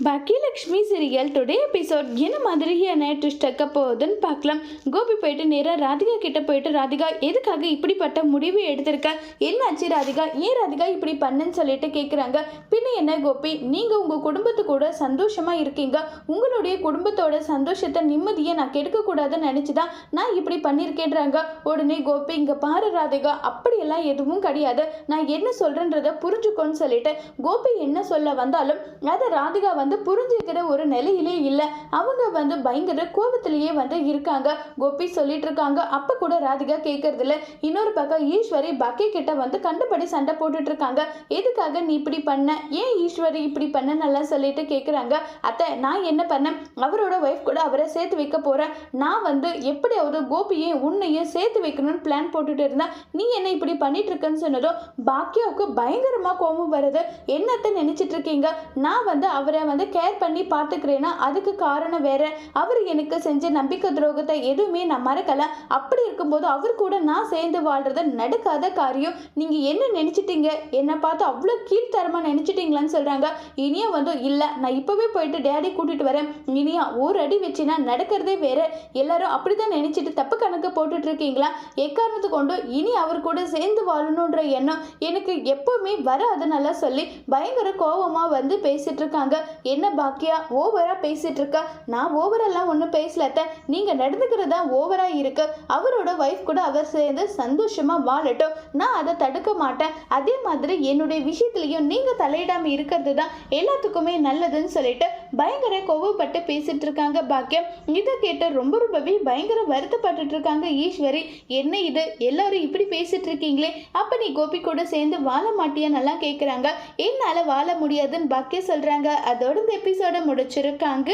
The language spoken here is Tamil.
பாக்கியலக்ஷ்மி சீரியல் டுடே எபிசோட் என்ன மாதிரியான ட்விஸ்ட் இருக்க போகுதுன்னு பார்க்கலாம். கோபி போயிட்டு நேராக ராதிகா கிட்ட போயிட்டு, ராதிகா எதுக்காக இப்படிப்பட்ட முடிவு எடுத்திருக்க, என்னாச்சு ராதிகா, ஏன் ராதிகா இப்படி பண்ணுன்னு சொல்லிட்டு கேட்குறாங்க. பின்ன என்ன கோபி, நீங்கள் உங்கள் குடும்பத்து கூட சந்தோஷமாக இருக்கீங்க, உங்களுடைய குடும்பத்தோட சந்தோஷத்தை நிம்மதியை நான் கெடுக்கக்கூடாதுன்னு நினச்சி தான் நான் இப்படி பண்ணியிருக்கேன்றாங்க. உடனே கோபி, இங்கே பாரு ராதிகா, அப்படியெல்லாம் எதுவும் கிடையாது, நான் என்ன சொல்கிறேன்றதை புரிஞ்சுக்கோன்னு சொல்லிட்டு கோபி என்ன சொல்ல வந்தாலும் அதை ராதிகா புரிஞ்சுக்கிற ஒரு நிலையிலே இல்லை. அவங்க பயங்கர கோபத்திலேயே இருக்காங்க. கோபி சொல்லிட்டு இருக்காங்க. அப்ப கூட ராதிகா கேட்கறதில்ல. இன்னொரு பக்கம் ஈஸ்வரி பாக்கி கிட்ட கண்டபடி சண்டை போட்டுட்டு இருக்காங்க. எதுக்காக நீ இப்படி பண்ண, ஏன் ஈஸ்வரி இப்படி பண்ண நல்லா சொல்லிட்டு கேட்குறாங்க. அத்தை, நான் என்ன பண்ணேன், அவரோட ஒய்ஃப் கூட அவரை சேர்த்து வைக்க போறேன். நான் எப்படியாவது கோபியையும் உன்னையும் சேர்த்து வைக்கணும்னு பிளான் போட்டுட்டு இருந்தேன். நீ என்ன இப்படி பண்ணிட்டு இருக்கன்னு சொன்னதும் பாக்கியாவுக்கு பயங்கரமா கோபம் வருது. என்னத்தை நினைச்சிட்டு இருக்கீங்க, நான் அவரை கேர் பண்ணி பார்த்துக்கிறேன்னா அதுக்கு காரணம் வேற. அவர் எனக்கு செஞ்ச நம்பிக்கை துரோகத்தை எதுவுமே நான் மறக்கல. அப்படி இருக்கும்போது அவர் கூட நான் சேர்ந்து வாழ்றது நடக்காத காரியம். நீங்க என்ன நினைச்சிட்டீங்க, என்னை பார்த்து அவ்வளோ கீழ்த்தரமா நினைச்சிட்டீங்களான்னு சொல்றாங்க. இனியா இல்லை, நான் இப்பவே போயிட்டு டேடி கூட்டிட்டு வரேன். இனியா ஒரு அடி வச்சுனா நடக்கிறதே வேற. எல்லாரும் அப்படிதான் நினைச்சிட்டு தப்பு கணக்கு போட்டுட்டு இருக்கீங்களா? எக்காரணத்து கொண்டு இனி அவர் கூட சேர்ந்து வாழணுன்ற எண்ணம் எனக்கு எப்பவுமே வராதுன்னு சொல்லி பயங்கர கோபமா பேசிட்டு இருக்காங்க. என்ன பாக்கியா, ஓவரா பேசிட்டு இருக்க? நான் ஓவரெல்லாம் ஒன்றும் பேசலத்த, நீங்க நடந்துக்கிறதா ஓவரா இருக்கு. அவரோட ஒய்ஃப் கூட அவர் சேர்ந்து சந்தோஷமா வாழட்டும், நான் அதை தடுக்க மாட்டேன். அதே மாதிரி என்னுடைய விஷயத்திலையும் நீங்க தலையிடாம இருக்கிறது தான் எல்லாத்துக்குமே நல்லதுன்னு சொல்லிட்டு பயங்கர கோவப்பட்டு பேசிட்டு இருக்காங்க பாக்கியம். இதை கேட்டு ரொம்பவே பயங்கர வருத்தப்பட்டு இருக்காங்க ஈஸ்வரி. என்ன இது, எல்லாரும் இப்படி பேசிட்டு இருக்கீங்களே, அப்ப நீ கோபி கூட சேர்ந்து வாழ மாட்டியா நல்லா கேட்குறாங்க. என்னால வாழ முடியாதுன்னு பாக்கிய சொல்றாங்க. அதோட இந்த எபிசோட முடிச்சிருக்காங்க.